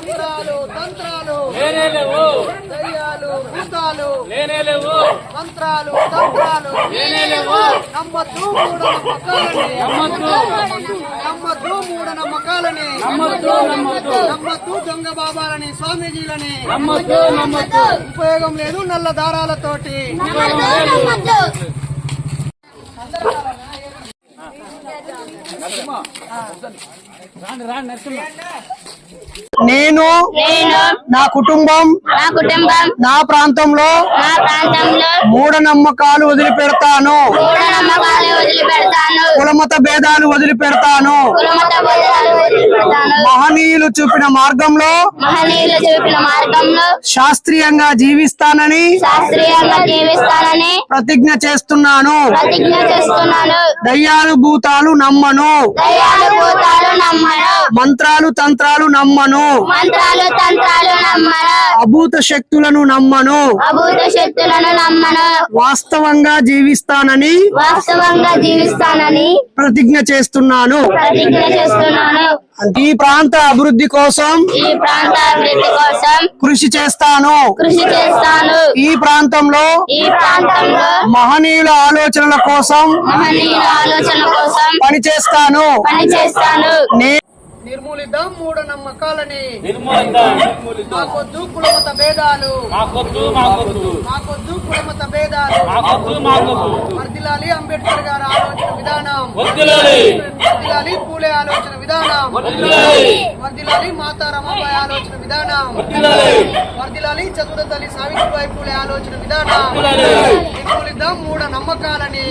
మంత్రాలు తంత్రాలు లేనేలేవు, దయ్యాలు భూతాలు లేనేలేవు, మంత్రాలు తంత్రాలు లేనేలేవు. నమ్మద్దు మూఢనమ్మకాలని నమ్మద్దు మూఢనమ్మకాలని నమ్మద్దు దొంగ బాబాలని స్వామీజీలని ఉపయోగం లేదు నల్ల దారాలతోటి. నేను నా కుటుంబం నా ప్రాంతంలో మూఢనమ్మకాలు వదిలిపెడతాను, కులమత భేదాలు వదిలిపెడతాను, మహనీయులు చూపిన మార్గంలో శాస్త్రీయంగా జీవిస్తానని ప్రతిజ్ఞ చేస్తున్నాను. దయ్యాలు భూతాలు నమ్మను, మంత్రాలు తంత్రాలు నమ్మను, అభూత శక్తులను నమ్మను, వాస్తవంగా జీవిస్తానని ప్రతిజ్ఞ చేస్తున్నాను. ఈ ప్రాంత అభివృద్ధి కోసం కృషి చేస్తాను. ఈ ప్రాంతంలో మహనీయుల ఆలోచనల కోసం పనిచేస్తాను. నిర్మూలిద్దాం మూఢనమ్మకాలని, మాకొద్దు కులమత భేదాలు, మాకొద్దు కులమత భేదాలు. వర్ధిల్లాలి అంబేద్కర్ గారి ఆలోచన విధానం, వర్ధిల్లాలి పూలే ఆలోచన విధానం, వర్ధిల్లాలి మాతా రమాబాయి ఆలోచన విధానం, వర్ధిల్లాలి చతుర తల్లి సావిత్రిబాయి పూలే ఆలోచన విధానం. నిర్మూలిద్దాం మూఢనమ్మకాలని.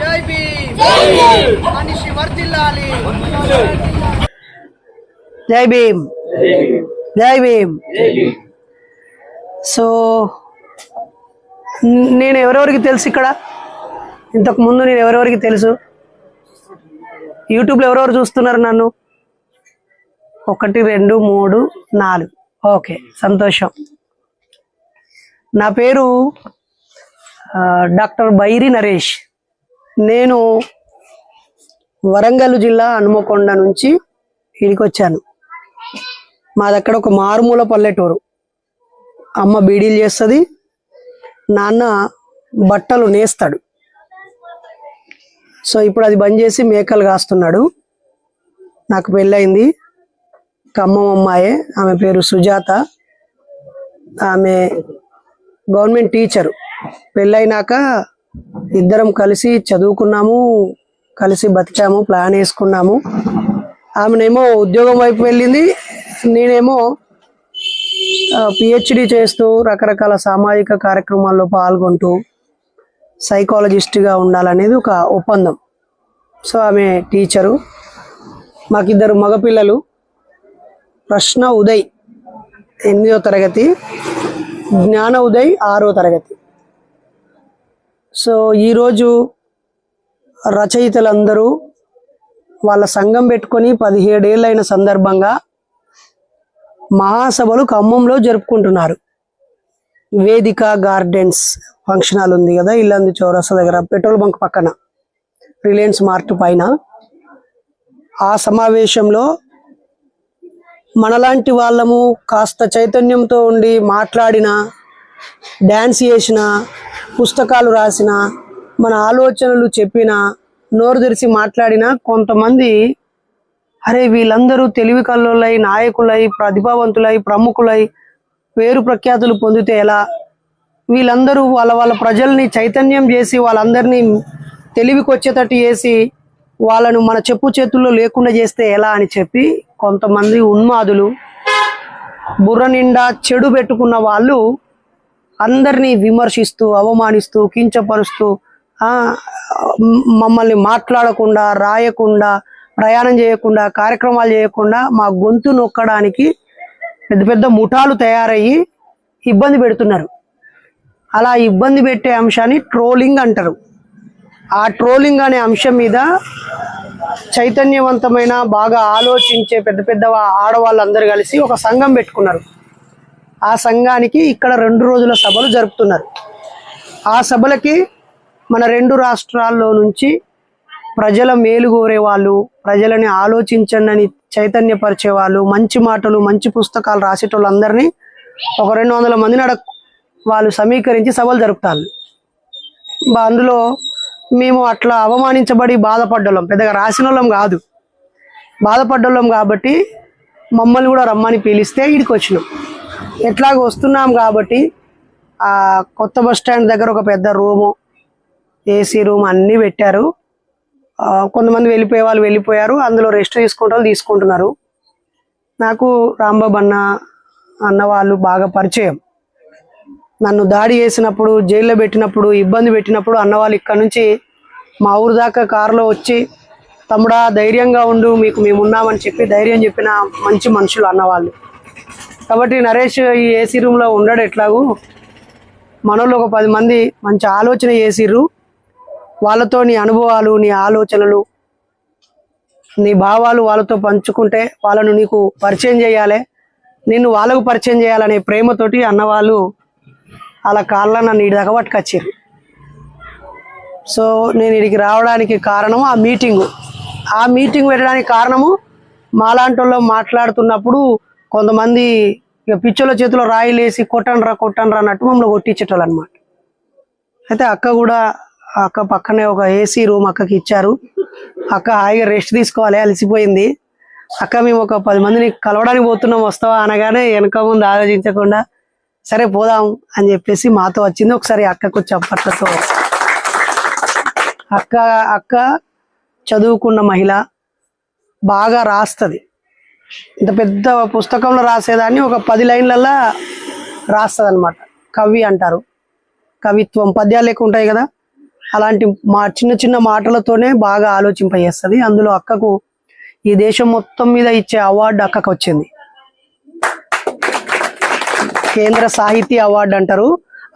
జై భీమ్, మనిషి వర్ధిల్లాలి. జై భీమ్, జై భీమ్. సో నేను ఎవరెవరికి తెలుసు ఇక్కడ, ఇంతకు ముందు నేను ఎవరెవరికి తెలుసు, యూట్యూబ్లో ఎవరెవరు చూస్తున్నారు నన్ను? 1 2 3 4. ఓకే, సంతోషం. నా పేరు డాక్టర్ బైరి నరేష్. నేను వరంగల్ జిల్లా హనుమకొండ నుంచి ఇక్కడికి వచ్చాను. మాదక్కడ ఒక మారుమూల పల్లెటూరు. అమ్మ బీడీలు చేస్తుంది, నాన్న బట్టలు నేస్తాడు. సో ఇప్పుడు అది బంద్ చేసి మేకలు కాస్తున్నాడు. నాకు పెళ్ళయింది, ఖమ్మం అమ్మాయే, ఆమె పేరు సుజాత. ఆమె గవర్నమెంట్ టీచరు. పెళ్ళైనాక ఇద్దరం కలిసి చదువుకున్నాము, కలిసి బతికాము, ప్లాన్ వేసుకున్నాము. ఆమెనేమో ఉద్యోగం వైపు వెళ్ళింది, నేనేమో పిహెచ్డి చేస్తూ రకరకాల సామాజిక కార్యక్రమాల్లో పాల్గొంటూ సైకాలజిస్ట్గా ఉండాలనేది ఒక ఒప్పందం. సో ఆమె టీచరు. మాకిద్దరు మగపిల్లలు. ప్రశ్న ఉదయ్ 8వ తరగతి, జ్ఞాన ఉదయ్ 6వ తరగతి. సో ఈరోజు రచయితలందరూ వాళ్ళ సంఘం పెట్టుకొని 17 ఏళ్ళైన సందర్భంగా మహాసభలు ఖమ్మంలో జరుపుకుంటున్నారు. వేదిక గార్డెన్స్ ఫంక్షన్ హాల్ ఉంది కదా, ఇల్లందు చౌరస్తా దగ్గర, పెట్రోల్ బంక్ పక్కన, రిలయన్స్ మార్ట్ పైన. ఆ సమావేశంలో మనలాంటి వాళ్ళము కాస్త చైతన్యంతో ఉండి మాట్లాడిన, డ్యాన్స్ చేసిన, పుస్తకాలు రాసిన, మన ఆలోచనలు చెప్పిన, నోరు తెరిచి మాట్లాడిన కొంతమంది, అరే వీళ్ళందరూ తెలివి కల్లోలై, నాయకులై, ప్రతిభావంతులై, ప్రముఖులై పేరు ప్రఖ్యాతులు పొందితే ఎలా, వీళ్ళందరూ వాళ్ళ ప్రజల్ని చైతన్యం చేసి వాళ్ళందరినీ తెలివికి వచ్చేటట్టు చేసి వాళ్ళను మన చెప్పు చేతుల్లో లేకుండా చేస్తే ఎలా అని చెప్పి కొంతమంది ఉన్మాదులు, బుర్ర నిండా చెడు పెట్టుకున్న వాళ్ళు అందరినీ విమర్శిస్తూ, అవమానిస్తూ, కించపరుస్తూ, మమ్మల్ని మాట్లాడకుండా, రాయకుండా, ప్రయాణం చేయకుండా, కార్యక్రమాలు చేయకుండా మా గొంతు నొక్కడానికి పెద్ద పెద్ద ముఠాలు తయారయ్యి ఇబ్బంది పెడుతున్నారు. అలా ఇబ్బంది పెట్టే అంశాన్ని ట్రోలింగ్ అంటారు. ఆ ట్రోలింగ్ అనే అంశం మీద చైతన్యవంతమైన, బాగా ఆలోచించే పెద్ద పెద్ద ఆడవాళ్ళందరూ కలిసి ఒక సంఘం పెట్టుకున్నారు. ఆ సంఘానికి ఇక్కడ 2 రోజుల సభలు జరుపుతున్నారు. ఆ సభలకి మన 2 రాష్ట్రాల్లో నుంచి ప్రజల మేలు కోరే వాళ్ళు, ప్రజలని ఆలోచించండి అని చైతన్యపరిచే వాళ్ళు, మంచి మాటలు మంచి పుస్తకాలు రాసేటోళ్ళందరినీ ఒక 200 మందిని వాళ్ళు సమీకరించి సభలు జరుపుతారు. అందులో మేము అట్లా అవమానించబడి బాధపడ్డోళ్ళం, పెద్దగా రాసిన వాళ్ళం కాదు, బాధపడ్డోళ్ళం కాబట్టి మమ్మల్ని కూడా రమ్మని పిలిస్తే ఇడికి వచ్చినాం. ఎట్లాగ వస్తున్నాం కాబట్టి ఆ కొత్త బస్ స్టాండ్ దగ్గర ఒక పెద్ద రూము, ఏసీ రూమ్ అన్నీ పెట్టారు. కొంతమంది వెళ్ళిపోయే వాళ్ళు వెళ్ళిపోయారు, అందులో రెస్ట్ తీసుకుంటున్నారు. నాకు రాంబాబు అన్న వాళ్ళు బాగా పరిచయం. నన్ను దాడి చేసినప్పుడు, జైల్లో పెట్టినప్పుడు, ఇబ్బంది పెట్టినప్పుడు అన్నవాళ్ళు ఇక్కడ నుంచి మా ఊరు దాకా కారులో వచ్చి, తమ్ముడా ధైర్యంగా ఉండు, మీకు మేము ఉన్నామని చెప్పి ధైర్యం చెప్పిన మంచి మనుషులు అన్నవాళ్ళు. కాబట్టి నరేష్ ఈ ఏసీ రూమ్లో ఉండడు, ఎట్లాగూ మనోళ్ళు ఒక 10 మంది మంచి ఆలోచన చేసిర్రు. వాళ్ళతో నీ అనుభవాలు, నీ ఆలోచనలు, నీ భావాలు వాళ్ళతో పంచుకుంటే వాళ్ళను నీకు పరిచయం చేయాలి, నిన్ను వాళ్ళకు పరిచయం చేయాలనే ప్రేమతోటి అన్నవాళ్ళు అలా కాళ్ళ నన్ను ఇడి దాకా పట్టుకొచ్చారు. సో నేను ఇడికి రావడానికి కారణం ఆ మీటింగ్ పెట్టడానికి కారణము మాలాంటి వాళ్ళు మాట్లాడుతున్నప్పుడు కొంతమంది ఇక పిచ్చోళ్ళ చేతిలో రాయిలేసి కొట్టండ్రా అన్నట్టు మమ్మల్ని కొట్టించేటోళ్ళు అనమాట. అయితే అక్క పక్కనే ఒక ఏసీ రూమ్ అక్కకి ఇచ్చారు. అక్క హాయిగా రెస్ట్ తీసుకోవాలి, అలసిపోయింది. అక్క మేము ఒక 10 మందిని కలవడానికి పోతున్నాం, వస్తావా అనగానే వెనక ముందు ఆలోచించకుండా సరే పోదాం అని చెప్పేసి మాతో వచ్చింది. ఒకసారి అక్కకు చప్పట్లతో. అక్క చదువుకున్న మహిళ, బాగా రాస్తుంది. ఇంత పెద్ద పుస్తకంలో రాసేదాన్ని ఒక 10 లైన్లల్లో రాస్తుంది అనమాట. కవి అంటారు, కవిత్వం, పద్యాలు లెక్క ఉంటాయి కదా, అలాంటి చిన్న మాటలతోనే బాగా ఆలోచింపజేస్తుంది. అందులో అక్కకు ఈ దేశం మొత్తం మీద ఇచ్చే అవార్డు అక్కకు వచ్చింది. కేంద్ర సాహితీ అవార్డు అంటారు.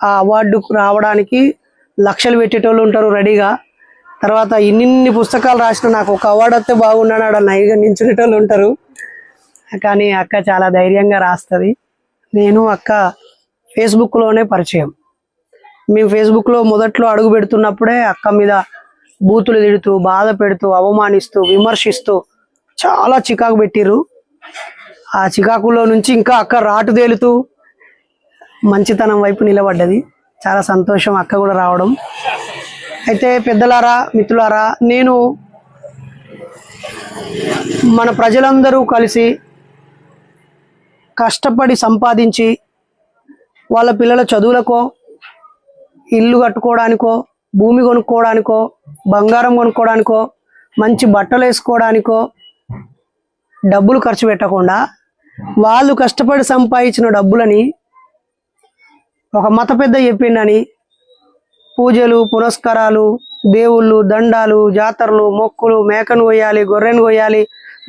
ఆ అవార్డుకు రావడానికి లక్షలు పెట్టేటోళ్ళు ఉంటారు రెడీగా. తర్వాత ఇన్ని పుస్తకాలు రాసిన నాకు ఒక అవార్డు వస్తే బాగున్నాడు నైగా నించునేటోళ్ళు ఉంటారు. కానీ అక్క చాలా ధైర్యంగా రాస్తుంది. నేను అక్క ఫేస్బుక్లోనే పరిచయం. మేము ఫేస్బుక్లో మొదట్లో అడుగు పెడుతున్నప్పుడే అక్క మీద బూతులు తిడుతూ, బాధ పెడుతూ, అవమానిస్తూ, విమర్శిస్తూ చాలా చికాకు పెట్టిర్రు. ఆ చికాకులో నుంచి ఇంకా అక్క రాటు తేలుతూ మంచితనం వైపు నిలబడ్డది. చాలా సంతోషం అక్క కూడా రావడం. అయితే పెద్దలారా, మిత్రులారా, నేను మన ప్రజలందరూ కలిసి కష్టపడి సంపాదించి వాళ్ళ పిల్లల చదువులకో, ఇల్లు కట్టుకోవడానికో, భూమి కొనుక్కోవడానికో, బంగారం కొనుక్కోవడానికో, మంచి బట్టలు వేసుకోవడానికో డబ్బులు ఖర్చు పెట్టకుండా వాళ్ళు కష్టపడి సంపాదించిన డబ్బులని ఒక మత పెద్ద చెప్పిండని పూజలు, పునస్కారాలు, దేవుళ్ళు, దండాలు, జాతరలు, మొక్కులు, మేకను కొయ్యాలి, గొర్రెను కొయ్యాలి,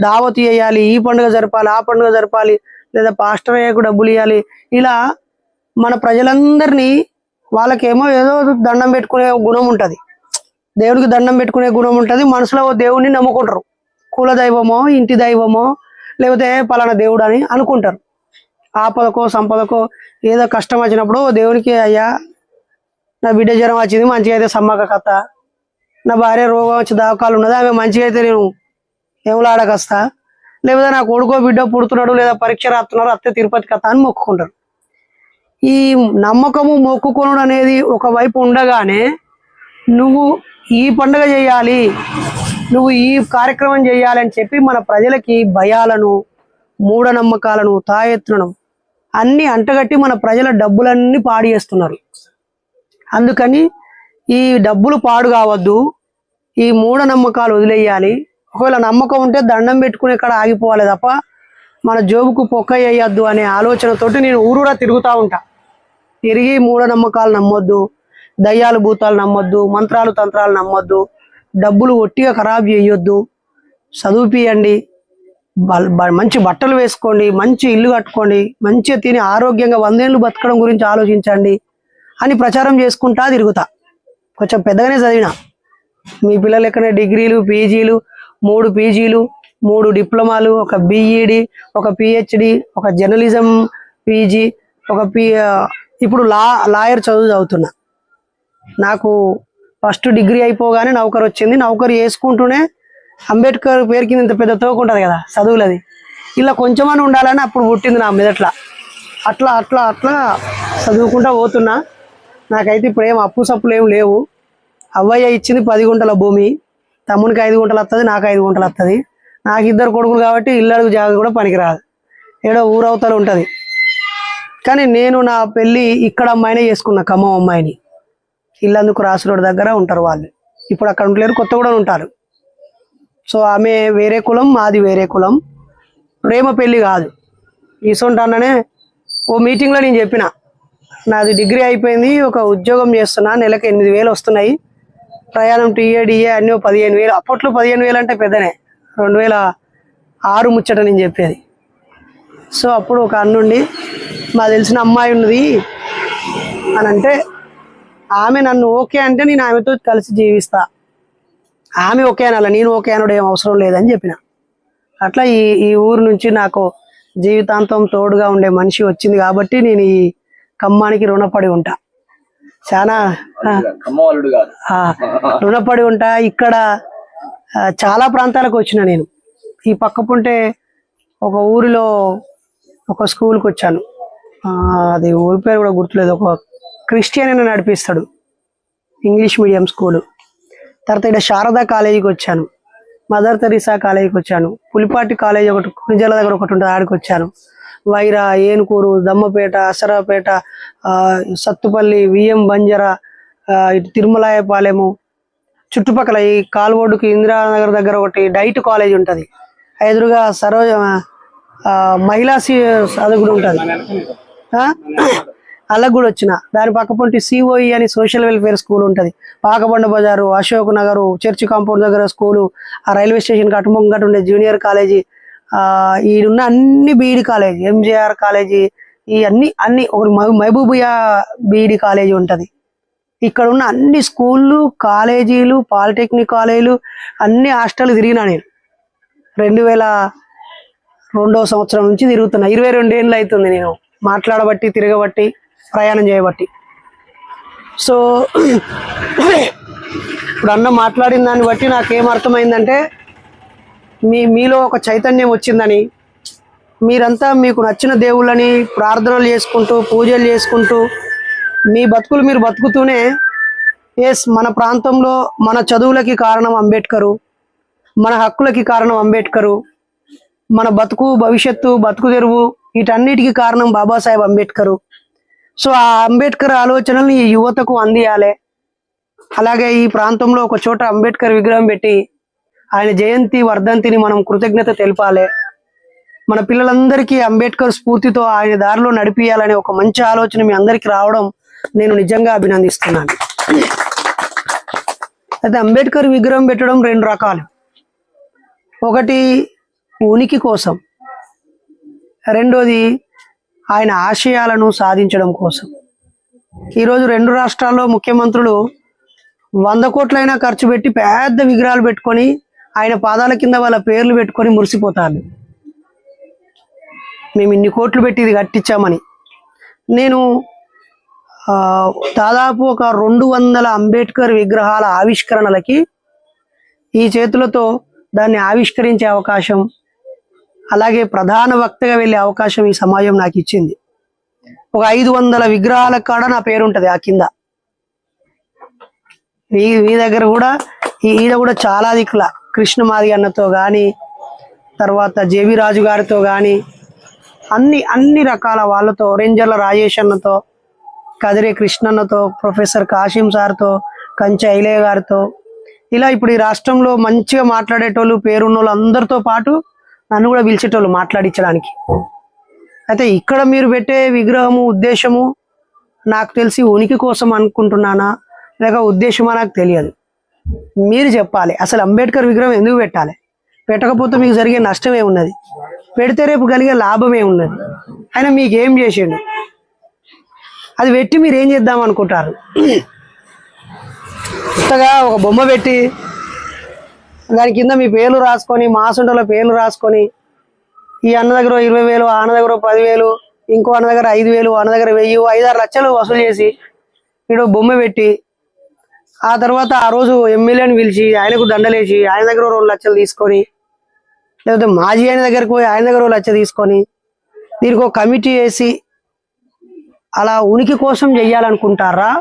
దావతు చేయాలి, ఈ పండుగ జరపాలి, ఆ పండుగ జరపాలి, లేదా పాస్టర్ అయ్యకు డబ్బులు ఇవ్వాలి, ఇలా మన ప్రజలందరినీ వాళ్ళకేమో ఏదో దండం పెట్టుకునే గుణం ఉంటుంది, దేవుడికి దండం పెట్టుకునే గుణం ఉంటుంది. మనసులో దేవుడిని నమ్ముకుంటారు, కుల దైవమో, ఇంటి దైవమో, లేకపోతే పలానా దేవుడు అని అనుకుంటారు. ఆపదకో సంపదకో ఏదో కష్టం వచ్చినప్పుడు దేవునికి, అయ్యా నా బిడ్డ జ్వరం వచ్చింది, మంచిగా అయితే సమ్మక కథ, నా భార్య రోగం వచ్చి దావకాలు ఉన్నది, ఆమె మంచిగా అయితే నేను ఏములాడకస్తా, లేకపోతే నా కొడుకో బిడ్డ పుడుతున్నాడు, లేదా పరీక్ష రాస్తున్నారు, అత్తే తిరుపతి కథ అని మొక్కుకుంటారు. ఈ నమ్మకము, మొక్కుకొనుడు అనేది ఒకవైపు ఉండగానే నువ్వు ఈ పండుగ చేయాలి, నువ్వు ఈ కార్యక్రమం చేయాలి అని చెప్పి మన ప్రజలకి భయాలను, మూఢనమ్మకాలను, తాయెత్తులను అన్ని అంటగట్టి మన ప్రజల డబ్బులన్నీ పాడు చేస్తున్నారు. అందుకని ఈ డబ్బులు పాడు కావద్దు, ఈ మూఢనమ్మకాలు వదిలేయాలి. ఒకవేళ నమ్మకం ఉంటే దండం పెట్టుకుని ఇక్కడ ఆగిపోవాలి తప్ప మన జోబుకు పొక్క వేయద్దు అనే ఆలోచనతోటి నేను ఊరూరా తిరుగుతూ ఉంటా. తిరిగి మూఢనమ్మకాలు నమ్మొద్దు, దయ్యాలు భూతాలు నమ్మొద్దు, మంత్రాలు తంత్రాలు నమ్మొద్దు, డబ్బులు ఒట్టిగా ఖరాబ్ చేయొద్దు, చదువుపియండి, మంచి బట్టలు వేసుకోండి, మంచి ఇల్లు కట్టుకోండి, మంచిగా తిని ఆరోగ్యంగా 100 ఏళ్ళు బతకడం గురించి ఆలోచించండి అని ప్రచారం చేసుకుంటా తిరుగుతా. కొంచెం పెద్దగానే చదివినా, మీ పిల్లలు ఎక్కడనే డిగ్రీలు, పీజీలు, 3 పీజీలు, 3 డిప్లొమాలు, ఒక బీఈడి, ఒక పిహెచ్డి, ఒక జర్నలిజం పీజీ, ఒక ఇప్పుడు లాయర్ చదువుతున్నా. నాకు ఫస్ట్ డిగ్రీ అయిపోగానే నౌకరు వచ్చింది. నౌకరు చేసుకుంటూనే అంబేద్కర్ పేరు కింద ఇంత పెద్ద తోక ఉంటుంది కదా చదువులది, ఇలా కొంచెమని ఉండాలని అప్పుడు పుట్టింది నా మెదట్లా. అట్లా అట్లా అట్లా చదువుకుంటా పోతున్నా. నాకైతే ఇప్పుడు ఏం అప్పు సప్పులు ఏం లేవు. అవ్వయ్య ఇచ్చింది 10 గుంటల భూమి, తమ్మునికి 5 గుంటలు వస్తుంది, నాకు 5 గుంటలు వస్తుంది. నాకు 2 కొడుకులు కాబట్టి ఇల్లడుగు జాగా కూడా పనికిరాదు, ఏడో ఊరవతలు ఉంటుంది. కానీ నేను నా పెళ్ళి ఇక్కడ అమ్మాయినే చేసుకున్నా, ఖమ్మం అమ్మాయిని. ఇల్లందుకు రాసు రోడ్ దగ్గర ఉంటారు వాళ్ళు, ఇప్పుడు అక్కడ ఉండలేరు, కొత్త కూడా ఉంటారు. సో ఆమె వేరే కులం, మాది వేరే కులం, ప్రేమ పెళ్ళి కాదు. ఇసొంటి అన్ననే ఓ మీటింగ్లో నేను చెప్పిన, నాది డిగ్రీ అయిపోయింది, ఒక ఉద్యోగం చేస్తున్నా, నెలకు 8,000 వస్తున్నాయి, ప్రయాణం టీఏ డిఏ అన్నీ 15,000. అప్పట్లో 15,000 అంటే పెద్దనే, 2006 ముచ్చట నేను చెప్పేది. సో అప్పుడు ఒక అన్నుండి, మా తెలిసిన అమ్మాయి ఉన్నది అని అంటే, ఆమె నన్ను ఓకే అంటే నేను ఆమెతో కలిసి జీవిస్తా, ఆమె ఓకే అనాల, నేను ఓకే అనడం ఏం అవసరం లేదని చెప్పిన. అట్లా ఈ ఊరు నుంచి నాకు జీవితాంతం తోడుగా ఉండే మనిషి వచ్చింది కాబట్టి నేను ఈ ఖమ్మానికి రుణపడి ఉంటా, చాలా రుణపడి ఉంటా. ఇక్కడ చాలా ప్రాంతాలకు వచ్చిన నేను. ఈ పక్కపుంటే ఒక ఊరిలో ఒక స్కూల్కి వచ్చాను, అది ఊరి పేరు కూడా గుర్తులేదు, ఒక క్రిస్టియన్ అని నడిపిస్తాడు, ఇంగ్లీష్ మీడియం స్కూలు. తర్వాత ఇక్కడ శారదా కాలేజీకి వచ్చాను, మదర్ తెరీసా కాలేజీకి వచ్చాను, పులిపాటి కాలేజీ ఒకటి కునిజల దగ్గర ఒకటి ఉంటుంది, ఆడికి వచ్చాను. వైరా, ఏనుకూరు, దమ్మపేట, అసరాపేట, సత్తుపల్లి, విఎం బంజర, ఇటు తిరుమలాయపాలెము, చుట్టుపక్కల ఈ కాల్వోడ్డుకి ఇందిరానగర్ దగ్గర ఒకటి డైట్ కాలేజ్ ఉంటుంది, ఎదురుగా సరోజ మహిళా అది కూడా ఉంటుంది, అలా కూడా వచ్చిన. దాని పక్కపొంటి సిఓఈ అని సోషల్ వెల్ఫేర్ స్కూల్ ఉంటుంది, పాకబండ బజారు, అశోక్ నగరు, చర్చి కాంపౌండ్ దగ్గర స్కూలు, ఆ రైల్వే స్టేషన్ కట్టుమంగట ఉండే జూనియర్ కాలేజీ, ఈడున్న అన్ని బీఈడి కాలేజీ, ఎంజేఆర్ కాలేజీ, ఈ అన్ని ఒక మహబూబియా బీఈడి కాలేజీ ఉంటుంది. ఇక్కడ ఉన్న అన్ని స్కూళ్ళు, కాలేజీలు, పాలిటెక్నిక్ కాలేజీలు, అన్ని హాస్టల్ తిరిగినా నేను. 2002వ సంవత్సరం నుంచి తిరుగుతున్నా, 22 ఏళ్ళు అవుతుంది నేను మాట్లాడబట్టి, తిరగబట్టి, ప్రయాణం చేయబట్టి. సో ఇప్పుడు అన్న మాట్లాడిన దాన్ని బట్టి నాకేం అర్థమైందంటే, మీలో ఒక చైతన్యం వచ్చిందని, మీరంతా మీకు నచ్చిన దేవుళ్ళని ప్రార్థనలు చేసుకుంటూ, పూజలు చేసుకుంటూ, మీ బతుకులు మీరు బతుకుతూనే, ఎస్ మన ప్రాంతంలో మన చదువులకి కారణం అంబేద్కరు, మన హక్కులకి కారణం అంబేద్కరు, మన బతుకు భవిష్యత్తు, బతుకు తెరువు, వీటన్నిటికీ కారణం బాబాసాహెబ్ అంబేద్కరు. సో ఆ అంబేద్కర్ ఆలోచనల్ని ఈ యువతకు అందియాలి. అలాగే ఈ ప్రాంతంలో ఒక చోట అంబేద్కర్ విగ్రహం పెట్టి ఆయన జయంతి వర్ధంతిని మనం కృతజ్ఞత తెలపాలి. మన పిల్లలందరికీ అంబేద్కర్ స్ఫూర్తితో ఆయన దారిలో నడిపియాలనే ఒక మంచి ఆలోచన మీ అందరికీ రావడం నేను నిజంగా అభినందిస్తున్నాను. అయితే అంబేద్కర్ విగ్రహం పెట్టడం 2 రకాలు. ఒకటి ఉనికి కోసం, రెండోది ఆయన ఆశయాలను సాధించడం కోసం. ఈరోజు 2 రాష్ట్రాల్లో ముఖ్యమంత్రులు 100 కోట్లైనా ఖర్చు పెట్టి పెద్ద విగ్రహాలు పెట్టుకొని ఆయన పాదాల కింద వాళ్ళ పేర్లు పెట్టుకొని మురిసిపోతారు, మేము ఇన్ని కోట్లు పెట్టి ఇది కట్టించామని. నేను దాదాపు ఒక 200 అంబేద్కర్ విగ్రహాల ఆవిష్కరణలకి ఈ చేతులతో దాన్ని ఆవిష్కరించే అవకాశం, అలాగే ప్రధాన వక్తగా వెళ్ళే అవకాశం ఈ సమాజం నాకు ఇచ్చింది. ఒక 500 విగ్రహాల కాడ నా పేరు ఉంటుంది ఆ కింద. మీ దగ్గర కూడా ఈడ కూడా చాలా దిక్కుల కృష్ణమాది అన్నతో కానీ, తర్వాత జేవి రాజు గారితో కానీ, అన్ని రకాల వాళ్ళతో, రేంజర్ల రాజేష్ అన్నతో, కదిరే కృష్ణన్నతో, ప్రొఫెసర్ కాశీం సార్తో, కంచె ఐలయ్య గారితో, ఇలా ఇప్పుడు ఈ రాష్ట్రంలో మంచిగా మాట్లాడేటోళ్ళు, పేరున్న వాళ్ళు అందరితో పాటు నన్ను కూడా పిలిచేటోళ్ళు మాట్లాడించడానికి. అయితే ఇక్కడ మీరు పెట్టే విగ్రహము ఉద్దేశము నాకు తెలిసి ఉనికి కోసం అనుకుంటున్నానా లేక ఉద్దేశమా నాకు తెలియదు. మీరు చెప్పాలి అసలు అంబేద్కర్ విగ్రహం ఎందుకు పెట్టాలి, పెట్టకపోతే మీకు జరిగే నష్టమే ఉన్నది, పెడితే రేపు కలిగే లాభమే ఉన్నది, ఆయన మీకేం చేసిండు, అది పెట్టి మీరు ఏం చేద్దాం అనుకుంటారు. కొత్తగా ఒక బొమ్మ పెట్టి దాని కింద మీ పేర్లు రాసుకొని, మాసుంటల పేర్లు రాసుకొని, ఈ అన్న దగ్గర 20,000, ఆ అన్న దగ్గర 10,000, ఇంకో అన్న దగ్గర 5,000, అన్న దగ్గర 1,000, 5-6 లక్షలు వసూలు చేసి ఇక్కడ బొమ్మ పెట్టి ఆ తర్వాత ఆ రోజు ఎమ్మెల్యేని పిలిచి ఆయనకు దండలేసి ఆయన దగ్గర 2 లక్షలు తీసుకొని, లేకపోతే మాజీ ఆయన దగ్గరకు పోయి ఆయన దగ్గర 1 లక్ష తీసుకొని దీనికి ఒక కమిటీ వేసి అలా ఉనికి కోసం చెయ్యాలనుకుంటారా?